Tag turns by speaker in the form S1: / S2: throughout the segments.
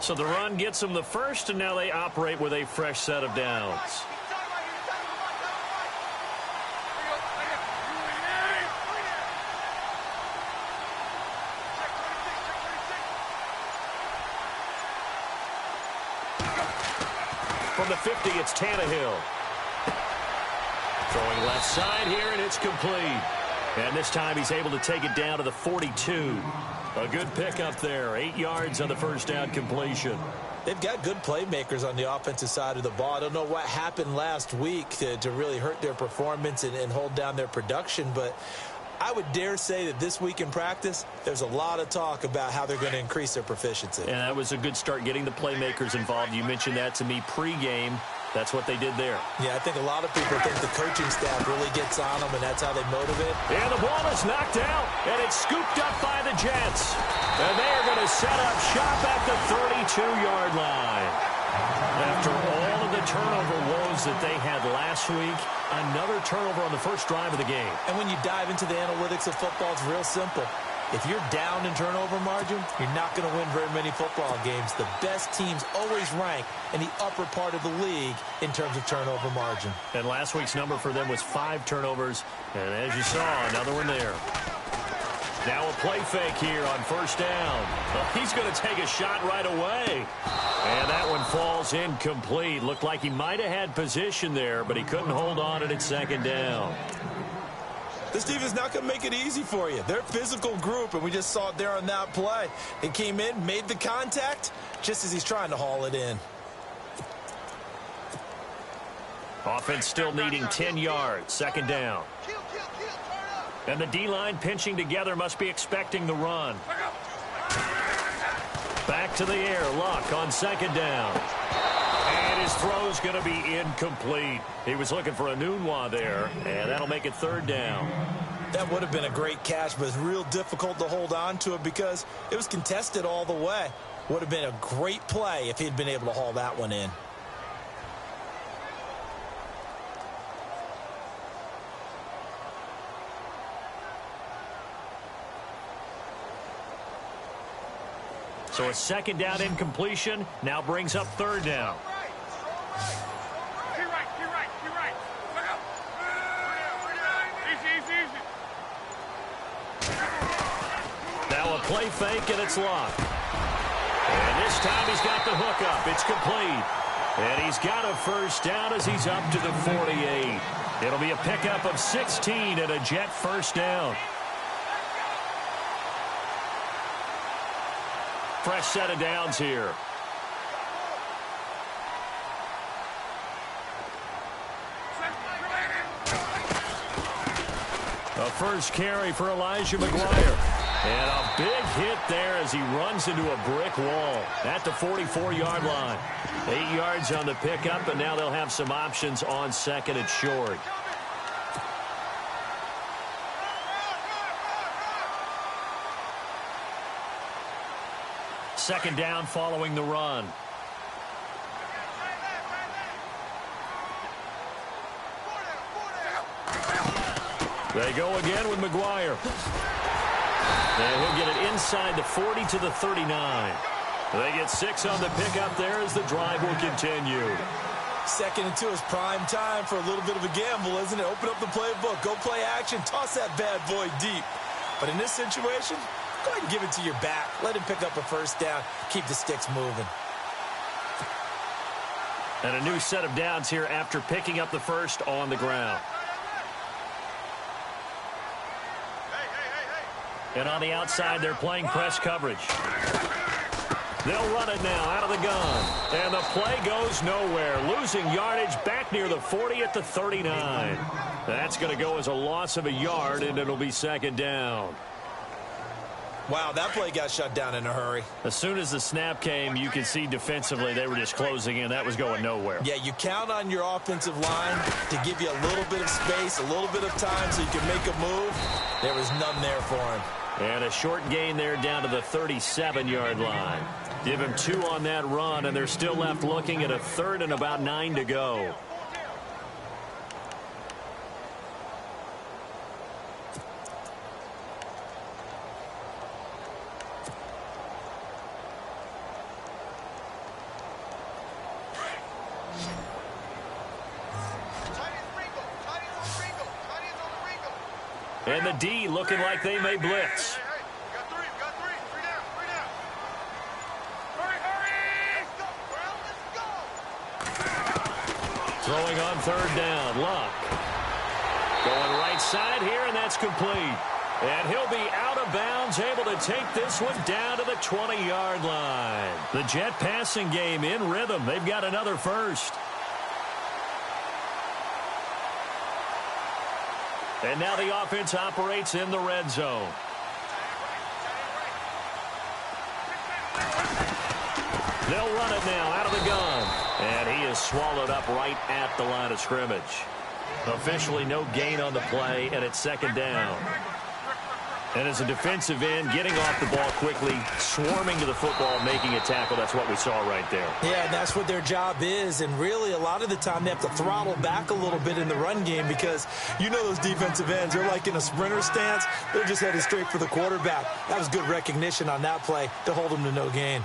S1: So the run gets them the first, and now they operate with a fresh set of downs. From the 50, it's Tannehill. Throwing left side here, and it's complete. And this time he's able to take it down to the 42. A good pickup there. 8 yards on the first down completion.
S2: They've got good playmakers on the offensive side of the ball. I don't know what happened last week to really hurt their performance and hold down their production, but I would dare say that this week in practice, there's a lot of talk about how they're going to increase their proficiency.
S1: And that was a good start getting the playmakers involved. You mentioned that to me pregame. That's what they did there.
S2: Yeah, I think a lot of people think the coaching staff really gets on them, and that's how they motivate.
S1: And the ball is knocked out, and it's scooped up by the Jets. And they are going to set up shop at the 32-yard line. After all of the turnover woes that they had last week, another turnover on the first drive of the game.
S2: And when you dive into the analytics of football, it's real simple. If you're down in turnover margin, you're not going to win very many football games. The best teams always rank in the upper part of the league in terms of turnover margin.
S1: And last week's number for them was 5 turnovers. And as you saw, another one there. Now a play fake here on first down. Well, he's going to take a shot right away. And that one falls incomplete. Looked like he might have had position there, but he couldn't hold on at its second down.
S2: This team is not going to make it easy for you. They're a physical group, and we just saw it there on that play. He came in, made the contact, just as he's trying to haul it in.
S1: Offense still needing 10 yards, second down. And the D-line pinching together must be expecting the run. Back to the air, Luck on second down. And his throw's going to be incomplete. He was looking for a Nunwa there, and that'll make it third down.
S2: That would have been a great catch, but it's real difficult to hold on to it because it was contested all the way. Would have been a great play if he'd been able to haul that one in.
S1: So a second down incompletion now brings up third down. Now a play fake, and it's Luck. And this time he's got the hook up. It's complete. And he's got a first down as he's up to the 48. It'll be a pickup of 16 and a Jet first down. Fresh set of downs here. A first carry for Elijah McGuire. And a big hit there as he runs into a brick wall at the 44-yard line. 8 yards on the pickup, and now they'll have some options on second and short. Second down following the run. They go again with McGuire. And he'll get it inside the 40 to the 39. They get 6 on the pickup there as the drive will continue.
S2: Second and 2 is prime time for a little bit of a gamble, isn't it? Open up the playbook, go play action, toss that bad boy deep. But in this situation, go ahead and give it to your back. Let him pick up a first down. Keep the sticks moving.
S1: And a new set of downs here after picking up the first on the ground. And on the outside, they're playing press coverage. They'll run it now out of the gun. And the play goes nowhere. Losing yardage back near the 40 at the 39. That's going to go as a loss of a yard, and it'll be second down.
S2: Wow, that play got shut down in a hurry.
S1: As soon as the snap came, you could see defensively they were just closing in. That was going nowhere.
S2: Yeah, you count on your offensive line to give you a little bit of space, a little bit of time so you can make a move. There was none there for him.
S1: And a short gain there down to the 37-yard line. Give him 2 on that run, and they're still left looking at a third and about 9 to go. And the D looking like they may blitz. Throwing on third down, Luck. Going right side here, and that's complete. And he'll be out of bounds, able to take this one down to the 20-yard line. The Jet passing game in rhythm. They've got another first. And now the offense operates in the red zone. They'll run it now out of the gun. And he is swallowed up right at the line of scrimmage. Officially no gain on the play, and it's second down. And as a defensive end, getting off the ball quickly, swarming to the football, making a tackle, that's what we saw right there.
S2: Yeah, and that's what their job is. And really, a lot of the time, they have to throttle back a little bit in the run game because you know those defensive ends, they're like in a sprinter stance. They're just headed straight for the quarterback. That was good recognition on that play to hold them to no gain.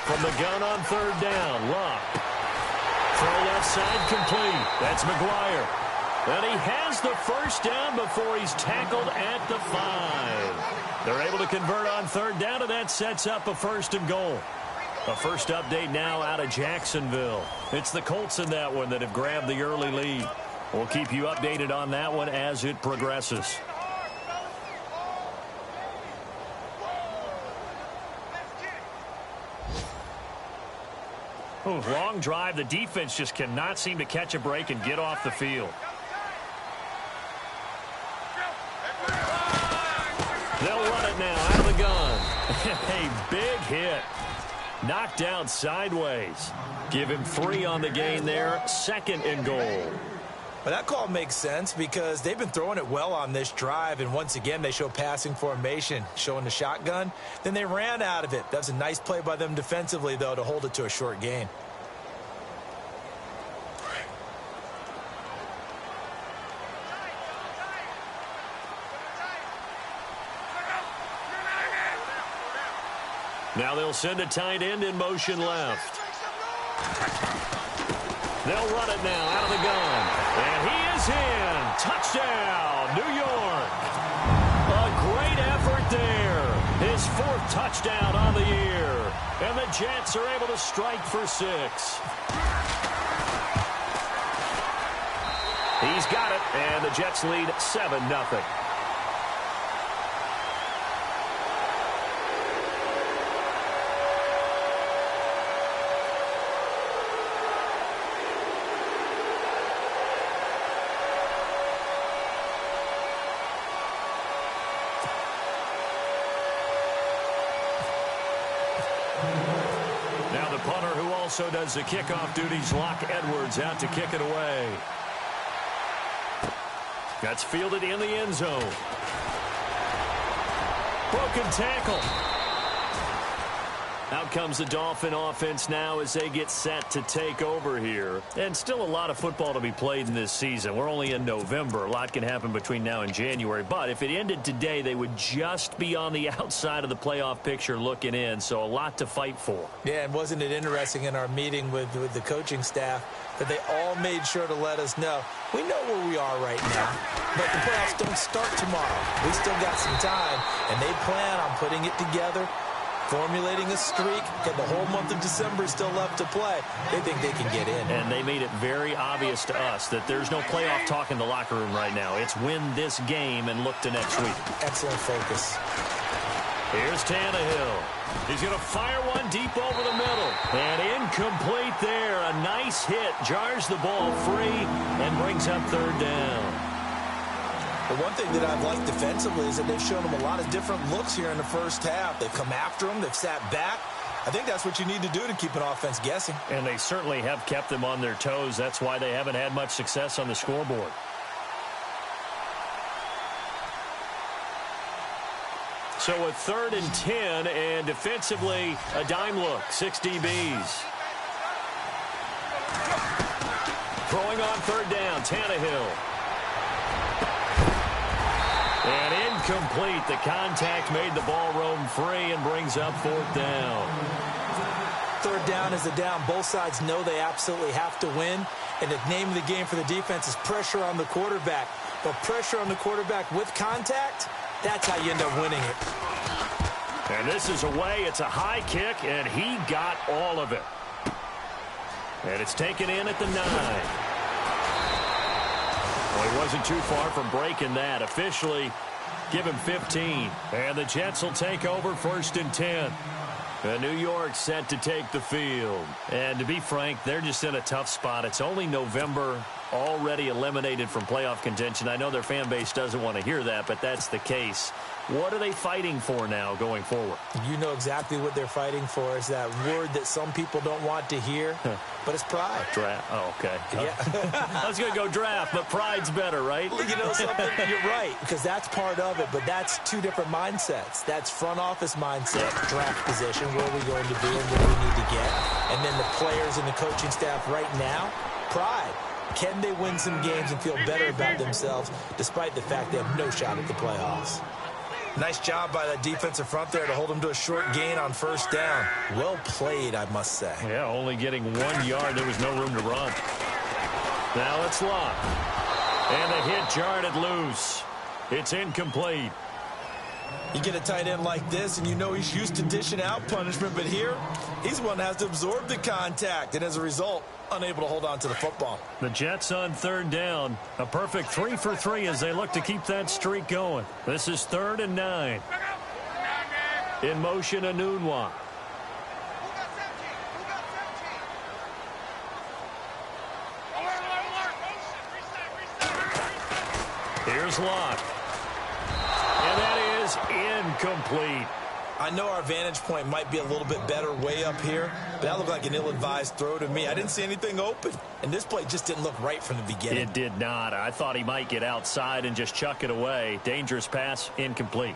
S1: From the gun on third down, Luck. Throw left side complete. That's McGuire. And he has the first down before he's tackled at the 5. They're able to convert on third down, and that sets up a first and goal. A first update now out of Jacksonville. It's the Colts in that one that have grabbed the early lead. We'll keep you updated on that one as it progresses. Ooh, long drive. The defense just cannot seem to catch a break and get off the field. They'll run it now out of the gun. A big hit. Knocked down sideways. Give him 3 on the gain there. Second and goal.
S2: Well, that call makes sense because they've been throwing it well on this drive, and once again they show passing formation, showing the shotgun. Then they ran out of it. That's a nice play by them defensively, though, to hold it to a short gain.
S1: Now they'll send a tight end in motion left. They'll run it now out of the gun. And he is in. Touchdown, New York. A great effort there. His 4th touchdown on the year. And the Jets are able to strike for 6. He's got it. And the Jets lead 7-0. Also does the kickoff duties. Lock Edwards out to kick it away. That's fielded in the end zone. Broken tackle. Out comes the Dolphin offense now as they get set to take over here. And still a lot of football to be played in this season. We're only in November. A lot can happen between now and January. But if it ended today, they would just be on the outside of the playoff picture looking in. So a lot to fight for. Yeah, and wasn't it interesting in our meeting with the coaching staff that they all made sure to let us know, we know where we are right now, but the playoffs don't start tomorrow. We still got some time, and they plan on putting it together, formulating a streak, and the whole month of December is still left to play. They think they can get in. And they made it very obvious to us that there's no playoff talk in the locker room right now. It's win this game and look to next week. Excellent focus. Here's Tannehill. He's going to fire one deep over the middle. And incomplete there. A nice hit. Jars the ball free and brings up third down. The one thing that I've liked defensively is that they've shown them a lot of different looks here in the first half. They've come after them. They've sat back. I think that's what you need to do to keep an offense guessing. And they certainly have kept them on their toes. That's why they haven't had much success on the scoreboard. So a 3rd and 10, and defensively, a dime look, 6 DBs. Throwing on third down, Tannehill. And incomplete. The contact made the ball roam free and brings up fourth down.
S2: Third down is a down. Both sides know they absolutely have to win. And the name of the game for the defense is pressure on the quarterback. But pressure on the quarterback with contact, that's how you end up winning it.
S1: And this is away. It's a high kick, and he got all of it. And it's taken in at the 9. Well, he wasn't too far from breaking that. Officially, give him 15. And the Jets will take over 1st and 10. New York set to take the field. And to be frank, they're just in a tough spot. It's only November, already eliminated from playoff contention. I know their fan base doesn't want to hear that, but that's the case. What are they fighting for now going forward?
S2: You know exactly what they're fighting for. Is that word that some people don't want to hear, but it's pride.
S1: Draft. Oh, okay.
S2: Yeah.
S1: I was going to go draft, but pride's better, right?
S2: You know something? You're right, because that's part of it, but that's two different mindsets. That's front office mindset, draft position, where are we going to be and what do we need to get? And then the players and the coaching staff right now, pride. Can they win some games and feel better about themselves despite the fact they have no shot at the playoffs? Nice job by that defensive front there to hold them to a short gain on first down. Well played, I must say.
S1: Yeah, only getting 1 yard. There was no room to run. Now it's Locke. And the hit jarred loose. It's incomplete.
S2: You get a tight end like this, and you know he's used to dishing out punishment, but here, he's the one that has to absorb the contact, and as a result, unable to hold on to the football.
S1: The Jets on third down. A perfect 3 for 3 as they look to keep that streak going. This is 3rd and 9. In motion, Anunwa. Here's Locke. And that is incomplete.
S2: I know our vantage point might be a little bit better way up here, but that looked like an ill-advised throw to me. I didn't see anything open, and this play just didn't look right from the beginning.
S1: It did not. I thought he might get outside and just chuck it away. Dangerous pass, incomplete.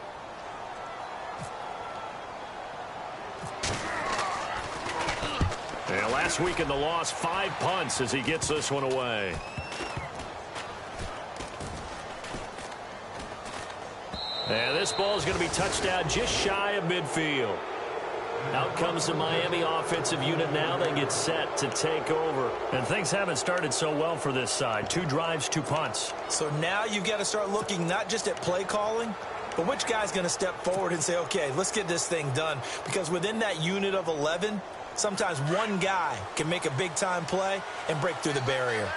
S1: And last week in the loss, 5 punts as he gets this one away. And this ball is going to be touched down just shy of midfield. Out comes the Miami offensive unit now. They get set to take over. And things haven't started so well for this side. 2 drives, 2 punts.
S2: So now you've got to start looking not just at play calling, but which guy's going to step forward and say, okay, let's get this thing done. Because within that unit of 11, sometimes one guy can make a big-time play and break through the barrier.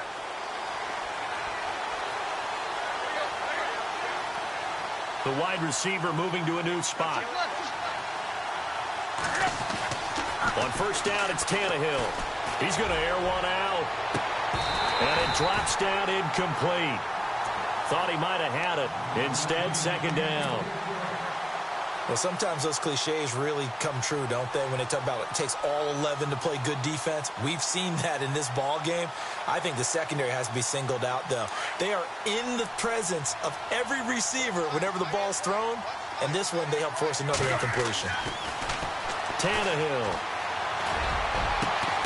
S1: The wide receiver moving to a new spot. On first down, it's Tannehill. He's going to air one out. And it drops down incomplete. Thought he might have had it. Instead, 2nd down.
S2: Well, sometimes those cliches really come true, don't they? When they talk about it takes all 11 to play good defense. We've seen that in this ball game. I think the secondary has to be singled out, though. They are in the presence of every receiver whenever the ball's thrown. And this one, they help force another incompletion.
S1: Tannehill.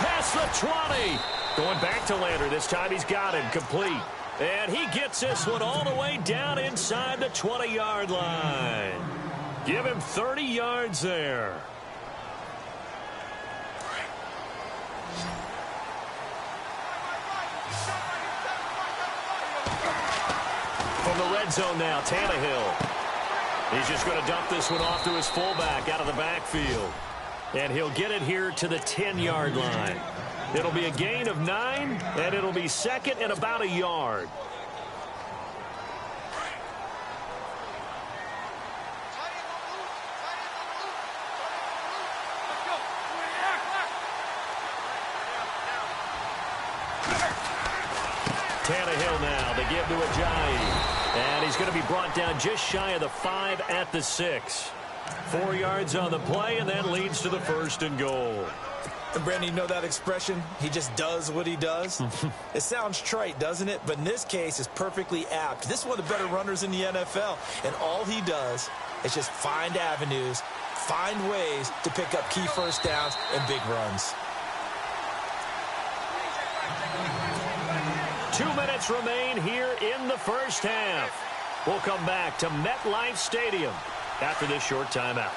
S1: Past the 20. Going back to Lander. This time he's got him complete. And he gets this one all the way down inside the 20-yard line. Give him 30 yards there. From the red zone now, Tannehill. He's just going to dump this one off to his fullback out of the backfield. And he'll get it here to the 10-yard line. It'll be a gain of 9, and it'll be 2nd and about a yard. Tannehill now, they give to Ajayi. And he's going to be brought down just shy of the 5 at the 6. 4 yards on the play, and that leads to the 1st and goal.
S2: And Brandon, you know that expression? He just does what he does. It sounds trite, doesn't it? But in this case, it's perfectly apt. This is one of the better runners in the NFL. And all he does is just find avenues, find ways to pick up key first downs and big runs.
S1: 2 minutes remain here in the first half. We'll come back to MetLife Stadium after this short timeout.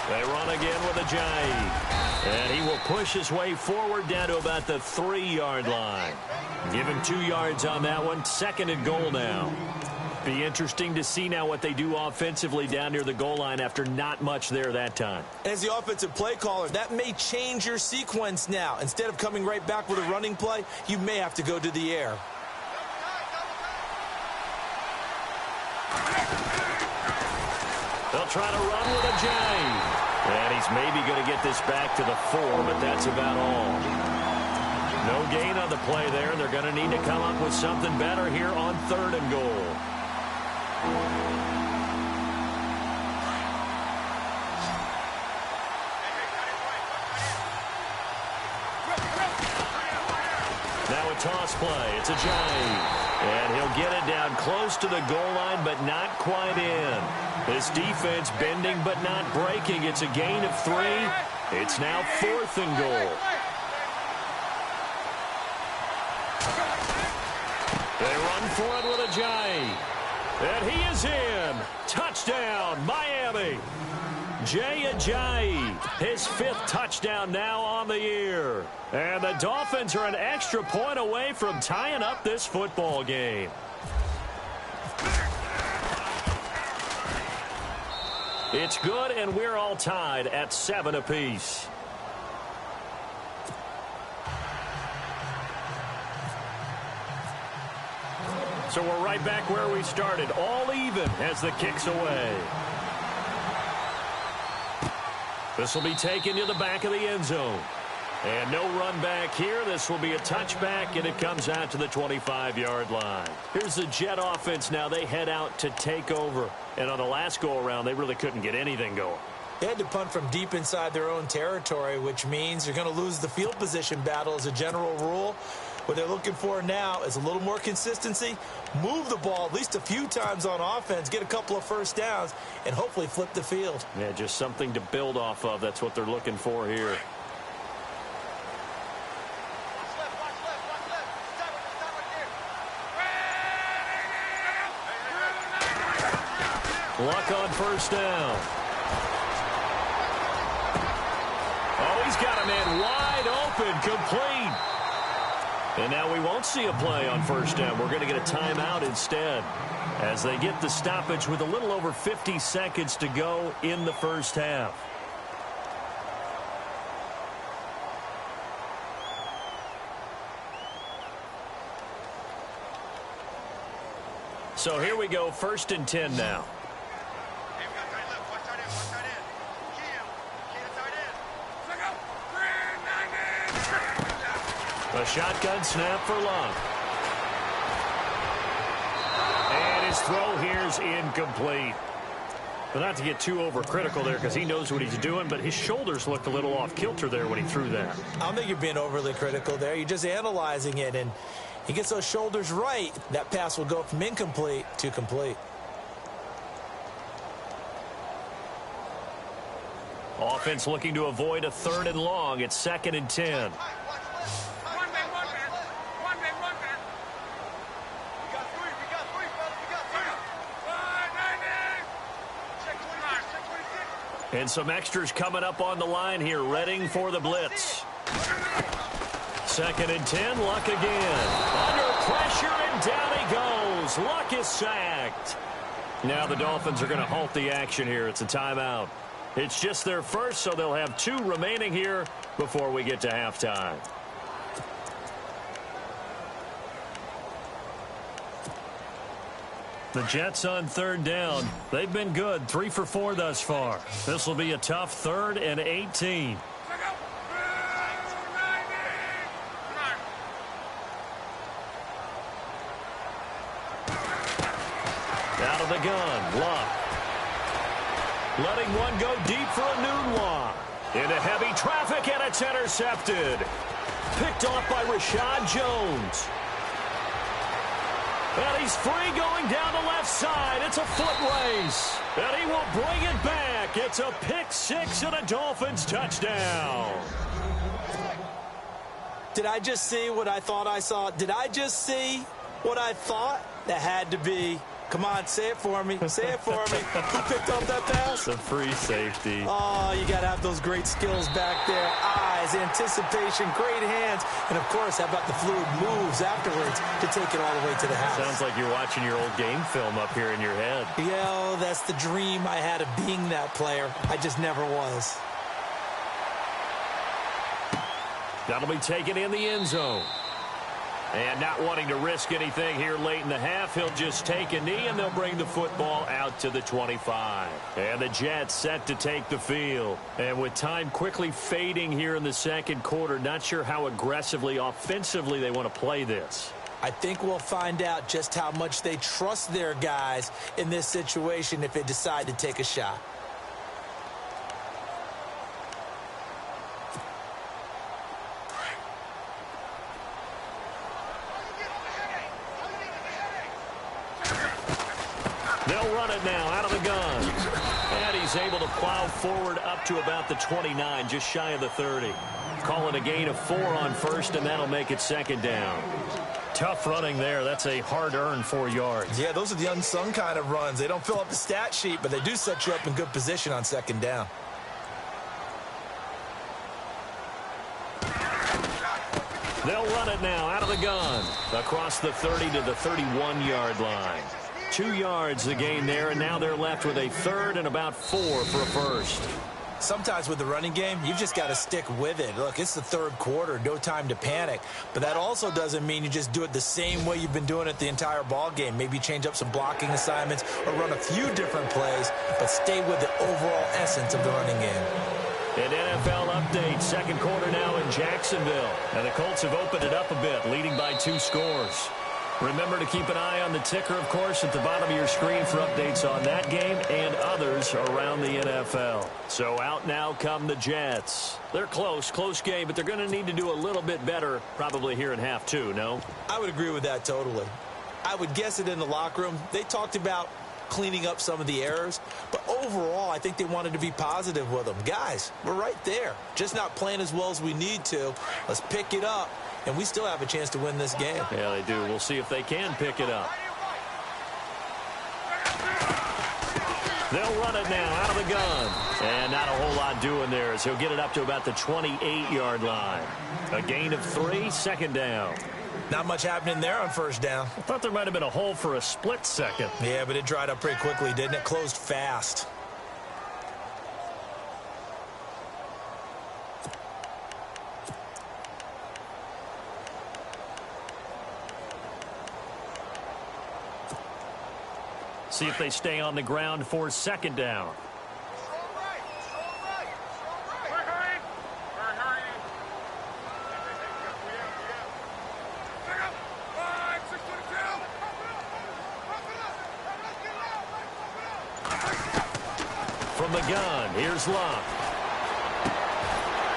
S1: They run again with Ajayi. And he will push his way forward down to about the 3-yard line. Give him 2 yards on that one. 2nd and goal now. Be interesting to see now what they do offensively down near the goal line after not much there that time.
S2: As the offensive play caller, that may change your sequence now. Instead of coming right back with a running play, you may have to go to the air.
S1: They'll try to run with Ajayi. And he's maybe going to get this back to the 4, but that's about all. No gain on the play there. They're going to need to come up with something better here on 3rd and goal. Now a toss play. It's Ajayi. And he'll get it down close to the goal line, but not quite in. This defense bending but not breaking. It's a gain of 3. It's now 4th and goal. They run for it with Ajayi. And he is in. Touchdown, Miami. Jay Ajayi, his 5th touchdown now on the year. And the Dolphins are an extra point away from tying up this football game. It's good, and we're all tied at 7 apiece. So we're right back where we started, all even as the kick's away. This will be taken to the back of the end zone. And no run back here. This will be a touchback, and it comes out to the 25-yard line. Here's the Jet offense now. They head out to take over. And on the last go-around, they really couldn't get anything going.
S2: They had to punt from deep inside their own territory, which means you're going to lose the field position battle as a general rule. What they're looking for now is a little more consistency, move the ball at least a few times on offense, get a couple of first downs, and hopefully flip the field.
S1: Yeah, just something to build off of. That's what they're looking for here. Luck on first down. Oh, he's got a man wide open, complete. And now we won't see a play on first down. We're going to get a timeout instead as they get the stoppage with a little over 50 seconds to go in the first half. So here we go, 1st and 10 now. A shotgun snap for Love. And his throw here's incomplete. But not to get too overcritical there because he knows what he's doing, but his shoulders looked a little off kilter there when he threw that.
S2: I don't think you're being overly critical there. You're just analyzing it, and he gets those shoulders right. That pass will go from incomplete to complete.
S1: Offense looking to avoid a 3rd and long. It's 2nd and 10. And some extras coming up on the line here, readying for the blitz. 2nd and 10, Luck again. Under pressure, and down he goes. Luck is sacked. Now the Dolphins are going to halt the action here. It's a timeout. It's just their first, so they'll have 2 remaining here before we get to halftime. The Jets on 3rd down. They've been good, 3 for 4 thus far. This will be a tough 3rd and 18. Out of the gun, Luck. Letting one go deep for a Nunwa. Into heavy traffic, and it's intercepted. Picked off by Rashad Jones. And he's free going down the left side. It's a foot race. And he will bring it back. It's a pick six and a Dolphins touchdown.
S2: Did I just see what I thought I saw? Did I just see what I thought? That had to be. Come on, say it for me. Say it for me. Who picked up that pass?
S1: The free safety.
S2: Oh, you got to have those great skills back there. Eyes, anticipation, great hands. And, of course, how about the fluid moves afterwards to take it all the way to the house?
S1: Sounds like you're watching your old game film up here in your head.
S2: Yeah, that's the dream I had of being that player. I just never was.
S1: That'll be taken in the end zone. And not wanting to risk anything here late in the half, he'll just take a knee, and they'll bring the football out to the 25. And the Jets set to take the field. And with time quickly fading here in the second quarter, not sure how aggressively, offensively they want to play this.
S2: I think we'll find out just how much they trust their guys in this situation if they decide to take a shot.
S1: They'll run it now out of the gun. And he's able to plow forward up to about the 29, just shy of the 30. Call it a gain of 4 on first, and that'll make it second down. Tough running there. That's a hard-earned 4 yards.
S2: Yeah, those are the unsung kind of runs. They don't fill up the stat sheet, but they do set you up in good position on second down.
S1: They'll run it now out of the gun. Across the 30 to the 31-yard line. 2 yards the gain there, and now they're left with a third and about 4 for a first.
S2: Sometimes with the running game, you've just got to stick with it. Look, it's the third quarter, no time to panic. But that also doesn't mean you just do it the same way you've been doing it the entire ball game. Maybe change up some blocking assignments or run a few different plays, but stay with the overall essence of the running game.
S1: An NFL update, second quarter now in Jacksonville. And the Colts have opened it up a bit, leading by 2 scores. Remember to keep an eye on the ticker, of course, at the bottom of your screen for updates on that game and others around the NFL. So out now come the Jets. They're close game, but they're going to need to do a little bit better probably here in half 2, no?
S2: I would agree with that totally. I would guess it in the locker room. They talked about cleaning up some of the errors, but overall, I think they wanted to be positive with them. Guys, we're right there. Just not playing as well as we need to. Let's pick it up. And we still have a chance to win this game.
S1: Yeah, they do. We'll see if they can pick it up. They'll run it now out of the gun. And not a whole lot doing there as he'll get it up to about the 28-yard line. A gain of 3, second down.
S2: Not much happening there on first down.
S1: I thought there might have been a hole for a split second.
S2: Yeah, but it dried up pretty quickly, didn't it? Closed fast.
S1: See if they stay on the ground for second down. From the gun, here's Luck.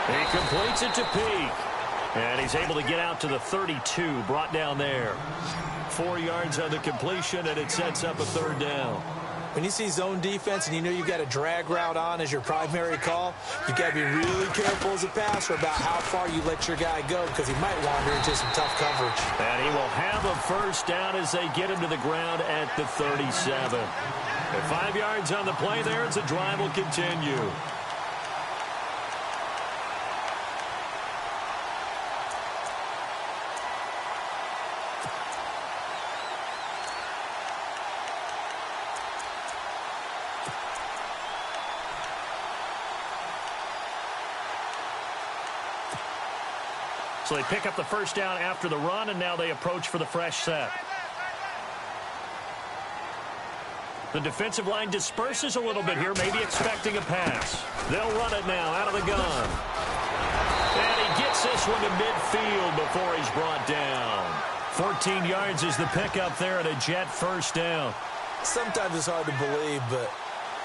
S1: He completes it to Peak. And he's able to get out to the 32, brought down there. 4 yards on the completion, and it sets up a third down.
S2: When you see zone defense and you know you've got a drag route on as your primary call, you've got to be really careful as a passer about how far you let your guy go because he might wander into some tough coverage.
S1: And he will have a first down as they get him to the ground at the 37. At 5 yards on the play there, as the drive will continue. So they pick up the first down after the run, and now they approach for the fresh set. The defensive line disperses a little bit here, maybe expecting a pass. They'll run it now out of the gun. And he gets this one to midfield before he's brought down. 14 yards is the pickup there at a Jet first down.
S2: Sometimes it's hard to believe, but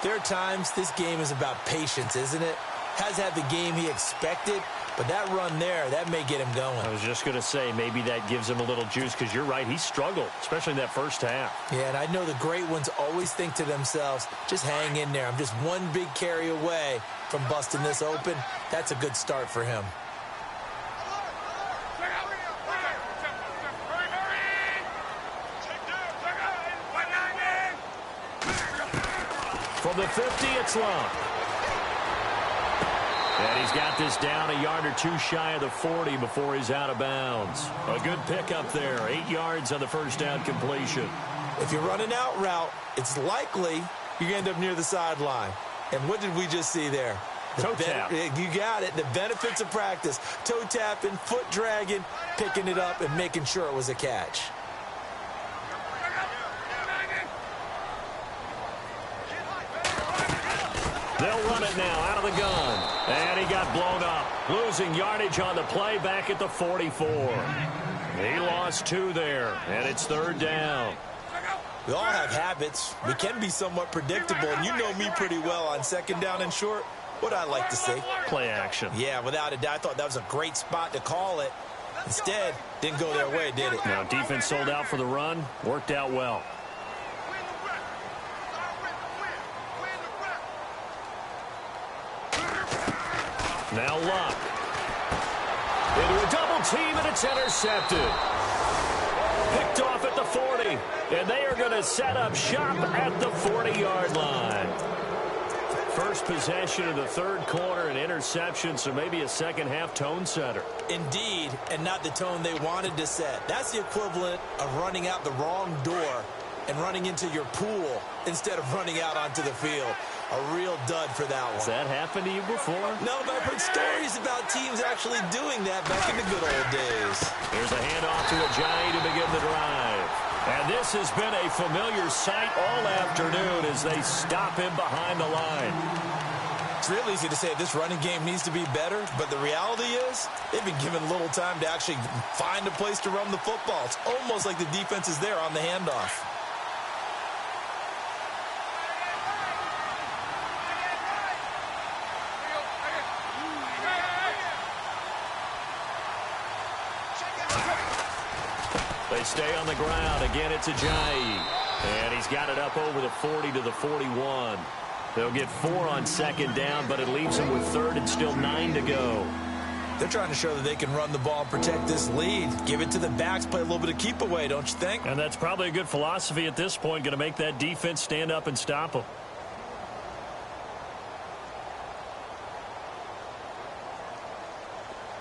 S2: there are times this game is about patience, isn't it? Has had the game he expected, But that run there, that may get him going.
S1: I was just going to say, maybe that gives him a little juice, because you're right, he struggled, especially in that first half.
S2: Yeah, and I know the great ones always think to themselves, just hang in there. I'm just one big carry away from busting this open. That's a good start for him.
S1: From the 50, it's long. And he's got this down a yard or two shy of the 40 before he's out of bounds. A good pickup there. 8 yards on the first down completion.
S2: If you're running out route, it's likely you're going to end up near the sideline. And what did we just see there?
S1: Toe tap.
S2: You got it. The benefits of practice. Toe tapping, foot dragging, picking it up, and making sure it was a catch.
S1: They'll run it now out of the gun. And he got blown up. Losing yardage on the play back at the 44. He lost 2 there, and it's 3rd down.
S2: We all have habits. We can be somewhat predictable, and you know me pretty well on 2nd down and short. What I like to see.
S1: Play action.
S2: Yeah, without a doubt, I thought that was a great spot to call it. Instead, didn't go their way, did it?
S1: Now, defense sold out for the run. Worked out well. Now Luck. Into a double team, and it's intercepted. Picked off at the 40. And they are going to set up shop at the 40-yard line. First possession of the 3rd quarter, an interception, so maybe a second-half tone setter.
S2: Indeed, and not the tone they wanted to set. That's the equivalent of running out the wrong door and running into your pool instead of running out onto the field. A real dud for that one.
S1: Has that happened to you before?
S2: No, but I've heard stories about teams actually doing that back in the good old days.
S1: Here's a handoff to Ajayi to begin the drive. And this has been a familiar sight all afternoon as they stop him behind the line.
S2: It's real easy to say this running game needs to be better, but the reality is they've been given little time to actually find a place to run the football. It's almost like the defense is there on the handoff.
S1: They stay on the ground. Again, it's Ajayi. And he's got it up over the 40 to the 41. They'll get 4 on 2nd down, but it leaves them with 3rd and still 9 to go.
S2: They're trying to show that they can run the ball and protect this lead. Give it to the backs, play a little bit of keep away, don't you think?
S1: And that's probably a good philosophy at this point, going to make that defense stand up and stop them.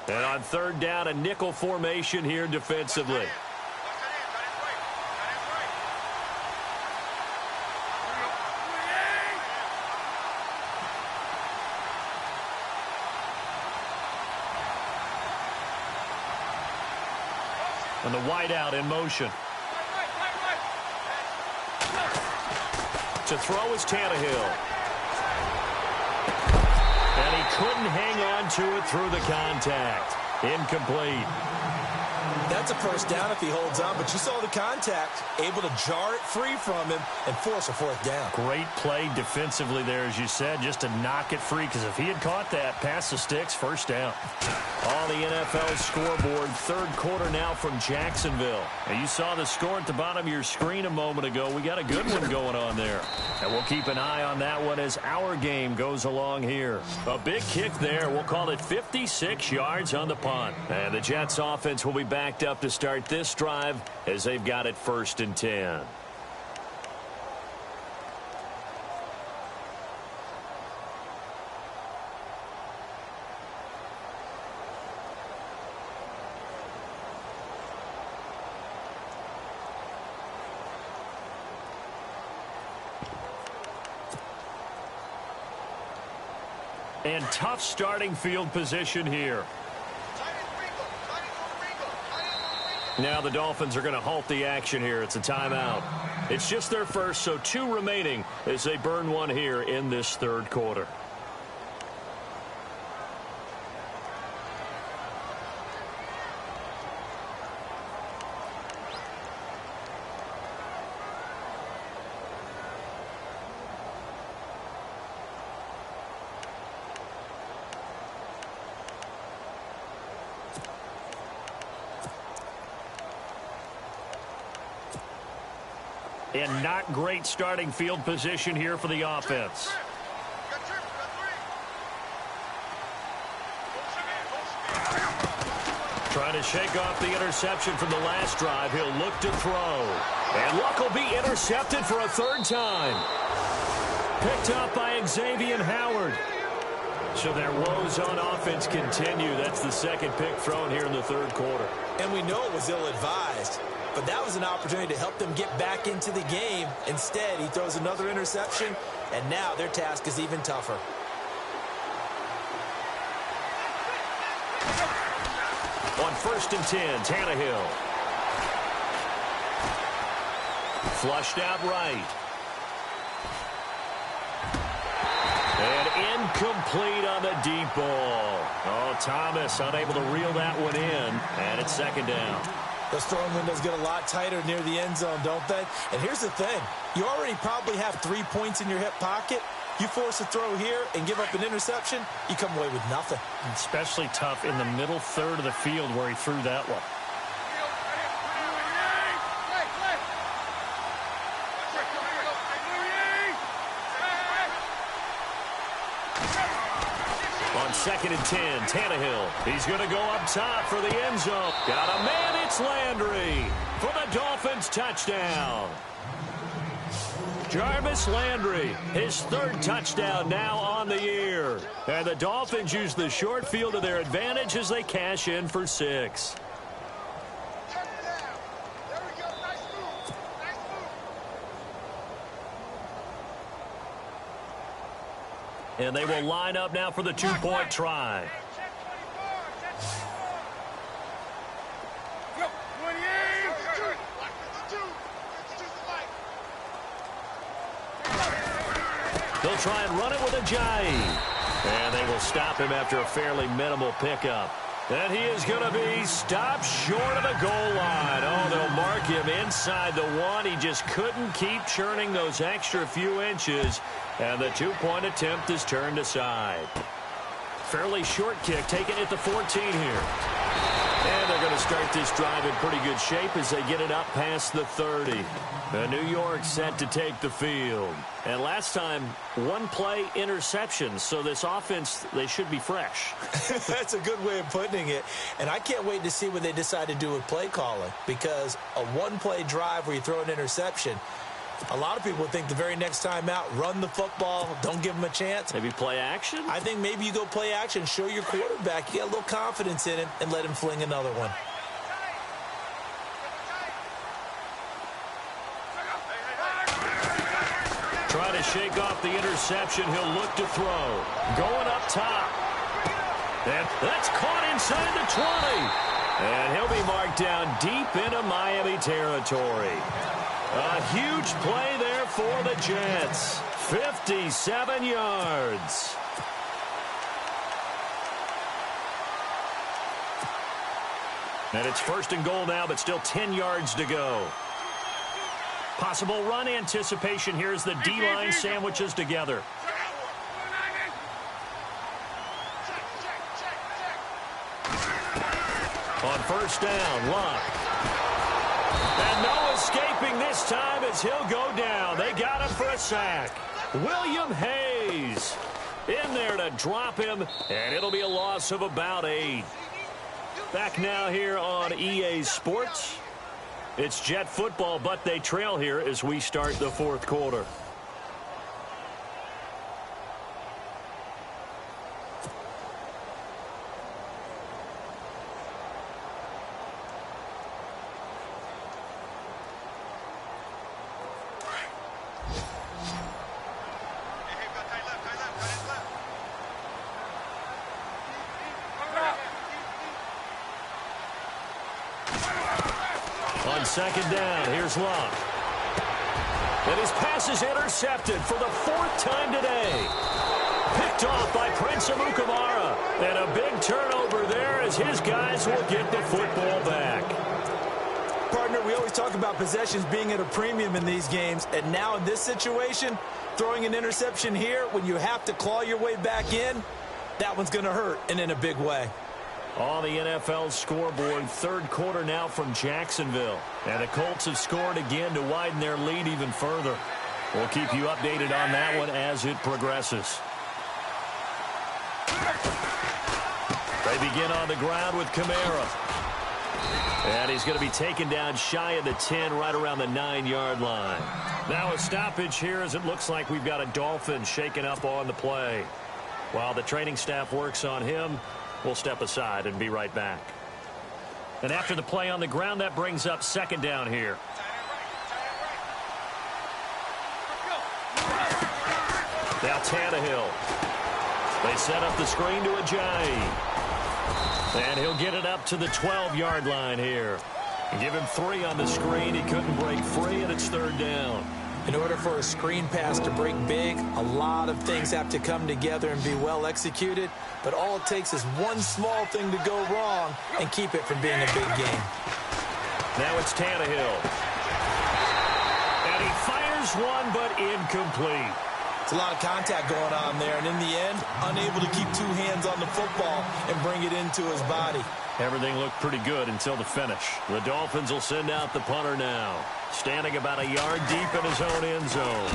S1: And on 3rd down, a nickel formation here defensively. And the wideout in motion. To throw is Tannehill. And he couldn't hang on to it through the contact. Incomplete.
S2: That's a first down if he holds on, but you saw the contact, able to jar it free from him and force a 4th down.
S1: Great play defensively there, as you said, just to knock it free, because if he had caught that, pass the sticks, 1st down. On the NFL scoreboard, 3rd quarter now from Jacksonville. And you saw the score at the bottom of your screen a moment ago. We got a good one going on there. And we'll keep an eye on that one as our game goes along here. A big kick there. We'll call it 56 yards on the punt. And the Jets offense will be backed up to start this drive as they've got it 1st and 10. And tough starting field position here. Now the Dolphins are going to halt the action here. It's a timeout. It's just their first, so 2 remaining as they burn one here in this 3rd quarter. and not great starting field position here for the offense. Trying to shake off the interception from the last drive. He'll look to throw. And Luck will be intercepted for a third time. Picked up by Xavier Howard. So their woes on offense continue. That's the second pick thrown here in the third quarter.
S2: And we know it was ill-advised, but that was an opportunity to help them get back into the game. Instead, he throws another interception, and now their task is even tougher.
S1: On 1st and 10, Tannehill. Flushed out right. And incomplete on the deep ball. Oh, Thomas unable to reel that one in, and it's second down.
S2: Those throwing windows get a lot tighter near the end zone, don't they? And here's the thing. You already probably have 3 points in your hip pocket. You force a throw here and give up an interception, you come away with nothing.
S1: Especially tough in the middle third of the field where he threw that one. On 2nd and 10, Tannehill. He's going to go up top for the end zone. Got a man, it's Landry for the Dolphins touchdown. Jarvis Landry, his third touchdown now on the year. And the Dolphins use the short field to their advantage as they cash in for 6. And they will line up now for the 2-point try. They'll try and run it with Ajayi. And they will stop him after a fairly minimal pickup. And he is going to be stopped short of the goal line. Oh, they'll mark him inside the 1. He just couldn't keep churning those extra few inches. And the 2-point attempt is turned aside. Fairly short kick taken at the 14 here. And they're going to start this drive in pretty good shape as they get it up past the 30. And New York set to take the field. And last time, 1-play interception. So this offense, they should be fresh.
S2: That's a good way of putting it. And I can't wait to see what they decide to do with play calling. Because a 1-play drive where you throw an interception, a lot of people think the very next time out, run the football, don't give them a chance.
S1: Maybe play action?
S2: I think maybe you go play action, show your quarterback, you get a little confidence in him, and let him fling another one.
S1: Trying to shake off the interception. He'll look to throw. Going up top. And that's caught inside the 20. And he'll be marked down deep into Miami territory. A huge play there for the Jets. 57 yards. And it's 1st and goal now, but still 10 yards to go. Possible run anticipation here as the D-line sandwiches together. On 1st down, Luck. And no escaping this time as he'll go down. They got him for a sack. William Hayes in there to drop him, and it'll be a loss of about 8. Back now here on EA Sports. It's Jet football, but they trail here as we start the 4th quarter. On 2nd down, here's Luck. And his pass is intercepted for the 4th time today. Picked off by Prince Amukamara. And a big turnover there as his guys will get the football back.
S2: Partner, we always talk about possessions being at a premium in these games. And now in this situation, throwing an interception here when you have to claw your way back in, that one's going to hurt, and in a big way.
S1: On the NFL scoreboard, third quarter now from Jacksonville. And the Colts have scored again to widen their lead even further. We'll keep you updated on that one as it progresses. They begin on the ground with Kamara. And he's going to be taken down shy of the 10, right around the 9-yard line. Now a stoppage here as it looks like we've got a Dolphin shaken up on the play. While the training staff works on him, we'll step aside and be right back. And after the play on the ground, that brings up second down here. Now Tannehill. They set up the screen to Ajayi. And he'll get it up to the 12-yard line here. And give him 3 on the screen. He couldn't break free, and it's third down.
S2: In order for a screen pass to break big, a lot of things have to come together and be well executed. But all it takes is one small thing to go wrong and keep it from being a big game.
S1: Now it's Tannehill. And he fires one, but incomplete.
S2: It's a lot of contact going on there, and in the end, unable to keep 2 hands on the football and bring it into his body.
S1: Everything looked pretty good until the finish. The Dolphins will send out the punter now, standing about a yard deep in his own end zone.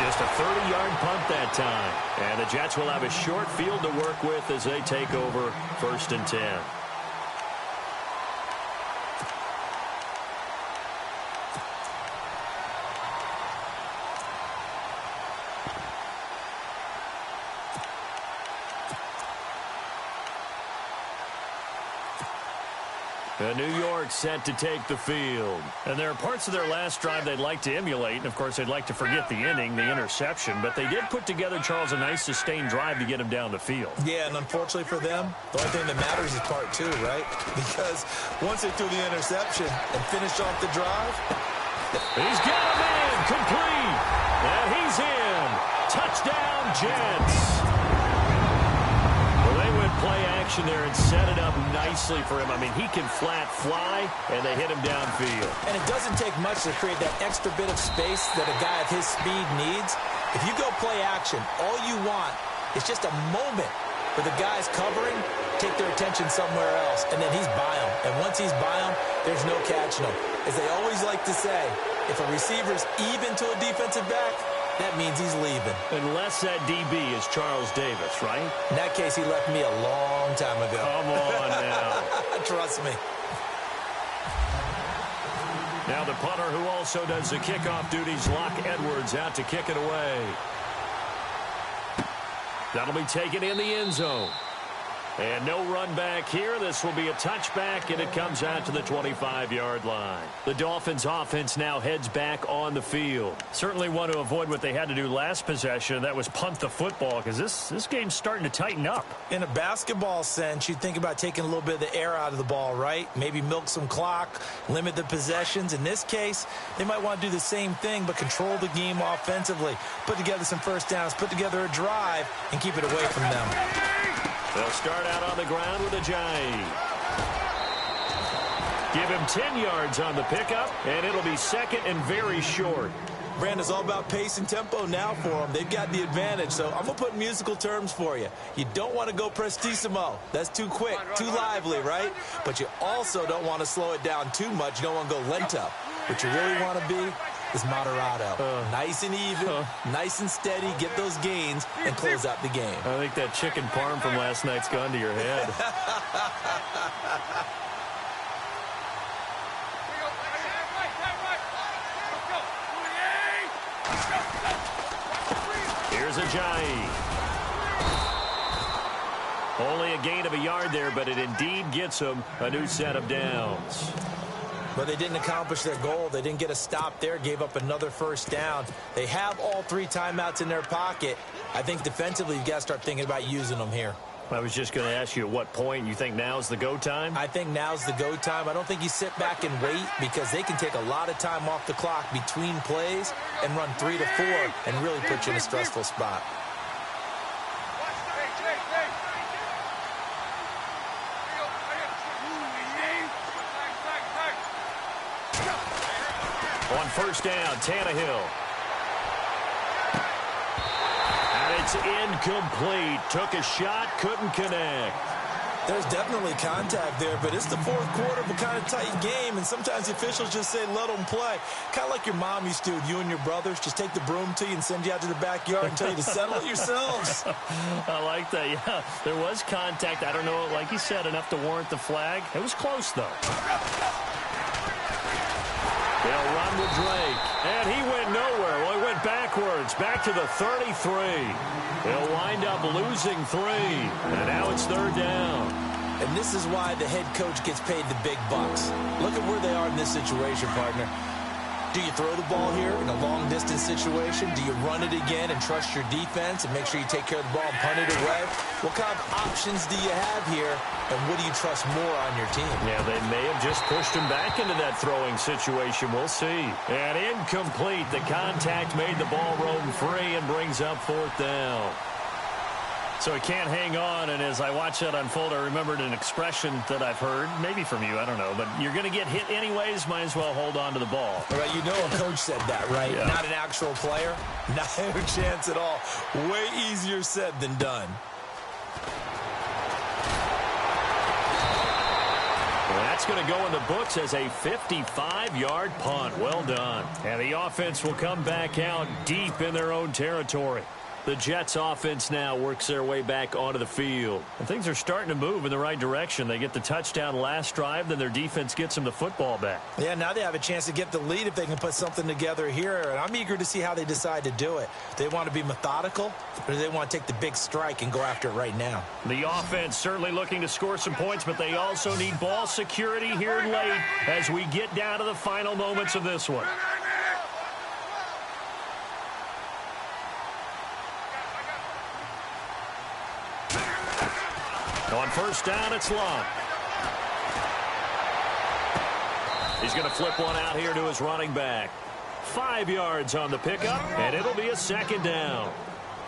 S1: Just a 30-yard punt that time. And the Jets will have a short field to work with as they take over 1st and 10. And New York set to take the field. And there are parts of their last drive they'd like to emulate. And, of course, they'd like to forget the inning, the interception. But they did put together, Charles, a nice sustained drive to get him down the field.
S2: Yeah, and unfortunately for them, the only thing that matters is part 2, right? Because once they threw the interception and finished off the drive.
S1: He's got him in, complete. And he's in. Touchdown, Jets. Play action there and set it up nicely for him. I mean, he can flat fly, and they hit him downfield.
S2: And it doesn't take much to create that extra bit of space that a guy of his speed needs. If you go play action, all you want is just a moment where the guy's covering, take their attention somewhere else, and then he's by him. And once he's by him, there's no catching him. As they always like to say, if a receiver's even to a defensive back, that means he's leaving.
S1: Unless that DB is Charles Davis, right?
S2: In that case, he left me a long time ago.
S1: Come on now.
S2: Trust me.
S1: Now the punter who also does the kickoff duties, Locke Edwards, out to kick it away. That'll be taken in the end zone. And no run back here. This will be a touchback, and it comes out to the 25-yard line. The Dolphins' offense now heads back on the field. Certainly want to avoid what they had to do last possession. That was punt the football, because this game's starting to tighten up.
S2: In a basketball sense, you think about taking a little bit of the air out of the ball, right? Maybe milk some clock, limit the possessions. In this case, they might want to do the same thing, but control the game offensively. Put together some first downs, put together a drive, and keep it away from them.
S1: They'll start out on the ground with Ajayi. Give him 10 yards on the pickup, and it'll be second and very short.
S2: Brandon, it's all about pace and tempo now for them. They've got the advantage, so I'm going to put musical terms for you. You don't want to go prestissimo. That's too quick, too lively, right? But you also don't want to slow it down too much. You don't want to go lento. What you really want to be is moderato. Nice and even, nice and steady, get those gains, and close out the game.
S1: I think that chicken parm from last night's gone to your head. Here's Ajayi. Only a gain of a yard there, but it indeed gets him a new set of downs.
S2: But they didn't accomplish their goal. They didn't get a stop there, gave up another first down. They have all 3 timeouts in their pocket. I think defensively you've got to start thinking about using them here.
S1: I was just going to ask you at what point you think now's the go time?
S2: I think now's the go time. I don't think you sit back and wait because they can take a lot of time off the clock between plays and run 3 to 4 and really put you in a stressful spot.
S1: On first down, Tannehill. is incomplete. Took a shot, couldn't connect.
S2: There's definitely contact there, but it's the fourth quarter of a kind of tight game, and sometimes the officials just say, let them play. Kind of like your mom used to with you and your brothers. Just take the broom to you and send you out to the backyard and tell you to settle it yourselves.
S1: I like that, yeah. There was contact. I don't know, like you said, enough to warrant the flag. It was close, though. They'll run with Drake, and he went nowhere. Well, he went backwards, back to the 33. They'll wind up losing 3, and now it's third down.
S2: And this is why the head coach gets paid the big bucks. Look at where they are in this situation, partner. Do you throw the ball here in a long-distance situation? Do you run it again and trust your defense and make sure you take care of the ball and punt it away? What kind of options do you have here, and what do you trust more on your team?
S1: Yeah, they may have just pushed him back into that throwing situation. We'll see. And incomplete. The contact made the ball roam free and brings up fourth down. So he can't hang on, and as I watch that unfold, I remembered an expression that I've heard, maybe from you, I don't know, but you're going to get hit anyways, might as well hold on to the ball.
S2: All right, you know a coach said that, right?
S1: Yeah.
S2: Not an actual player. Not a chance at all. Way easier said than done.
S1: Well, that's going to go in the books as a 55-yard punt. Well done. And the offense will come back out deep in their own territory. The Jets offense now works their way back onto the field. And things are starting to move in the right direction. They get the touchdown last drive, then their defense gets them the football back.
S2: Yeah, now they have a chance to get the lead if they can put something together here. And I'm eager to see how they decide to do it. Do they want to be methodical, or do they want to take the big strike and go after it right now?
S1: The offense certainly looking to score some points, but they also need ball security here late as we get down to the final moments of this one. On first down, it's Locke. He's going to flip one out here to his running back. 5 yards on the pickup, and it'll be a second down.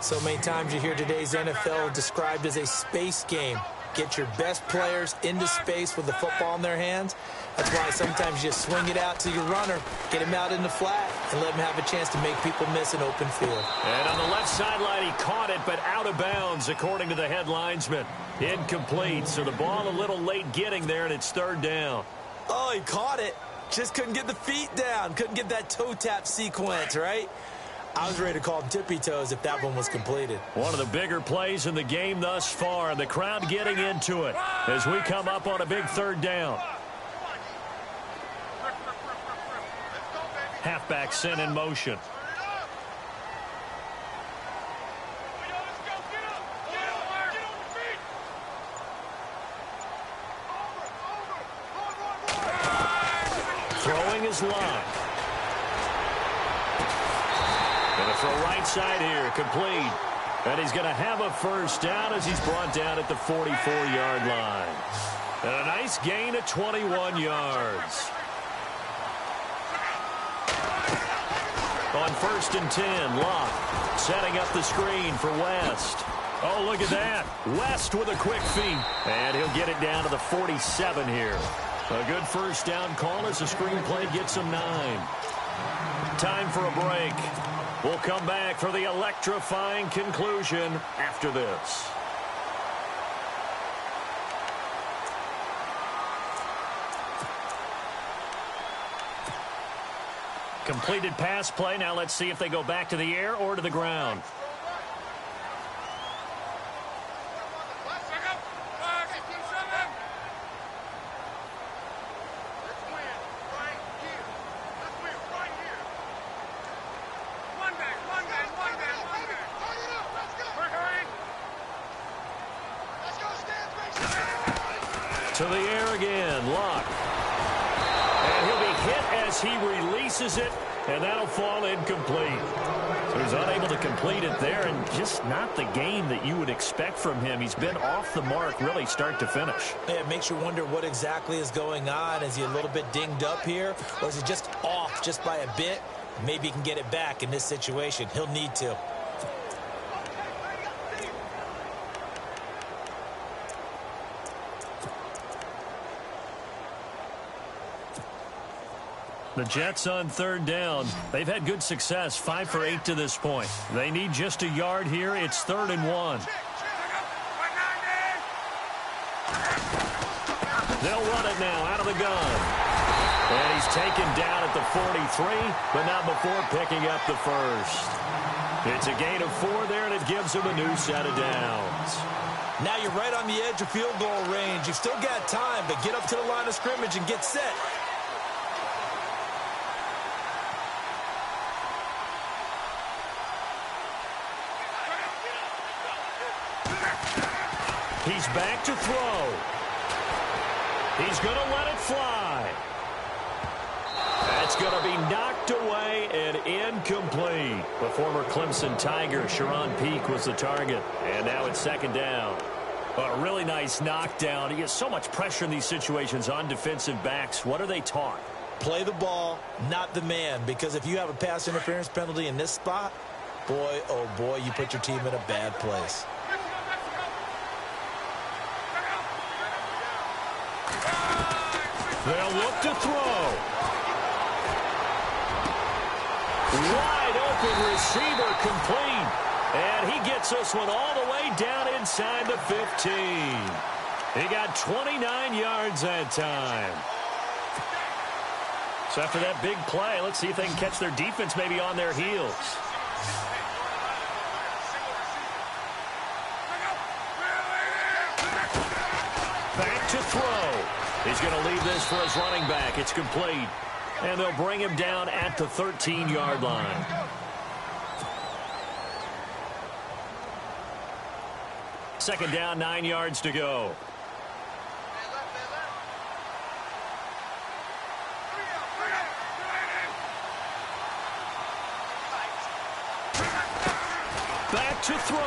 S2: So many times you hear today's NFL described as a space game. Get your best players into space with the football in their hands. That's why sometimes you just swing it out to your runner, get him out in the flat, and let him have a chance to make people miss an open field.
S1: And on the left sideline, he caught it, but out of bounds, according to the head linesman. Incomplete, so the ball a little late getting there, and it's third down.
S2: Oh, he caught it. Just couldn't get the feet down. Couldn't get that toe tap sequence, right? I was ready to call him tippy toes if that one was completed.
S1: One of the bigger plays in the game thus far, and the crowd getting into it as we come up on a big third down. Halfback sent in motion. Throwing is Locke. Going to throw right side here, complete. And he's going to have a first down as he's brought down at the 44-yard line. And a nice gain of 21 yards. On first and 10, Locke setting up the screen for West. Oh, look at that. West with a quick feed. And he'll get it down to the 47 here. A good first down call as the screenplay gets him 9. Time for a break. We'll come back for the electrifying conclusion after this. Completed pass play. Now let's see if they go back to the air or to the ground. To the air again, Locke. And he'll be hit as he releases it, and that'll fall incomplete. So he's unable to complete it there, and just not the game that you would expect from him. He's been off the mark really start to finish.
S2: Yeah, it makes you wonder what exactly is going on. Is he a little bit dinged up here, or is he just off just by a bit? Maybe he can get it back in this situation. He'll need to.
S1: The Jets on third down. They've had good success, 5 for 8 to this point. They need just a yard here. It's 3rd and 1. They'll run it now out of the gun. And he's taken down at the 43, but not before picking up the first. It's a gain of 4 there, and it gives him a new set of downs.
S2: Now you're right on the edge of field goal range. You've still got time, but get up to the line of scrimmage and get set.
S1: He's back to throw. He's going to let it fly. That's going to be knocked away and incomplete. The former Clemson Tiger, Sharon Peak, was the target. And now it's 2nd down. A really nice knockdown. He gets so much pressure in these situations on defensive backs. What are they taught?
S2: Play the ball, not the man. Because if you have a pass interference penalty in this spot, boy, oh boy, you put your team in a bad place.
S1: They'll look to throw. Wide open receiver complete. And he gets this one all the way down inside the 15. He got 29 yards that time. So after that big play, let's see if they can catch their defense maybe on their heels. Back to throw. He's going to leave this for his running back. It's complete. And they'll bring him down at the 13-yard line. Second down, 9 yards to go. Back to throw.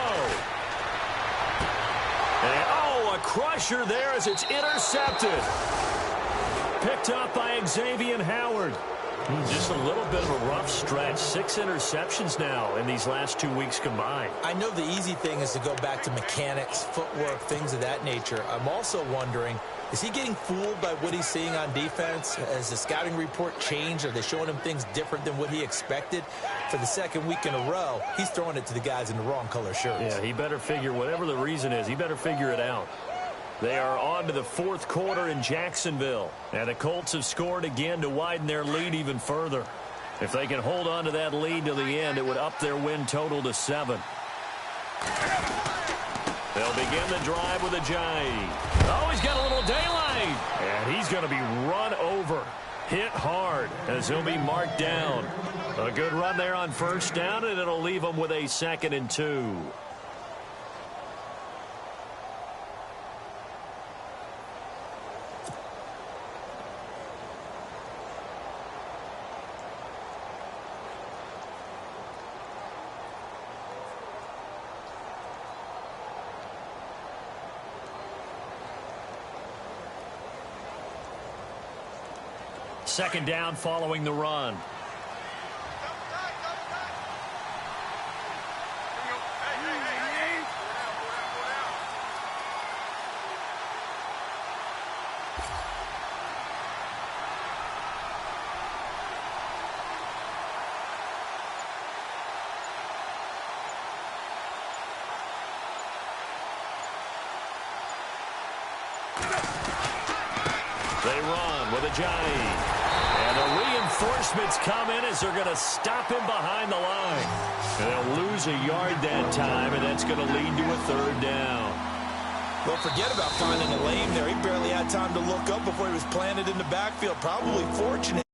S1: And, oh, a crusher there as it's intercepted. Picked up by Xavier Howard. Just a little bit of a rough stretch. 6 interceptions now in these last 2 weeks combined.
S2: I know the easy thing is to go back to mechanics, footwork, things of that nature. I'm also wondering, is he getting fooled by what he's seeing on defense? Has the scouting report changed? Are they showing him things different than what he expected? For the 2nd week in a row, he's throwing it to the guys in the wrong color shirts.
S1: Yeah, he better figure, whatever the reason is, he better figure it out. They are on to the 4th quarter in Jacksonville. And the Colts have scored again to widen their lead even further. If they can hold on to that lead to the end, it would up their win total to 7. They'll begin the drive with a jive. Oh, he's got a little daylight. And he's going to be run over. Hit hard as he'll be marked down. A good run there on 1st down, and it'll leave him with a 2nd and 2. Second down following the run. They run with a jive. And the reinforcements come in as they're going to stop him behind the line. And they'll lose a yard that time, and that's going to lead to a 3rd down.
S2: Well, forget about finding a lane there. He barely had time to look up before he was planted in the backfield. Probably fortunate.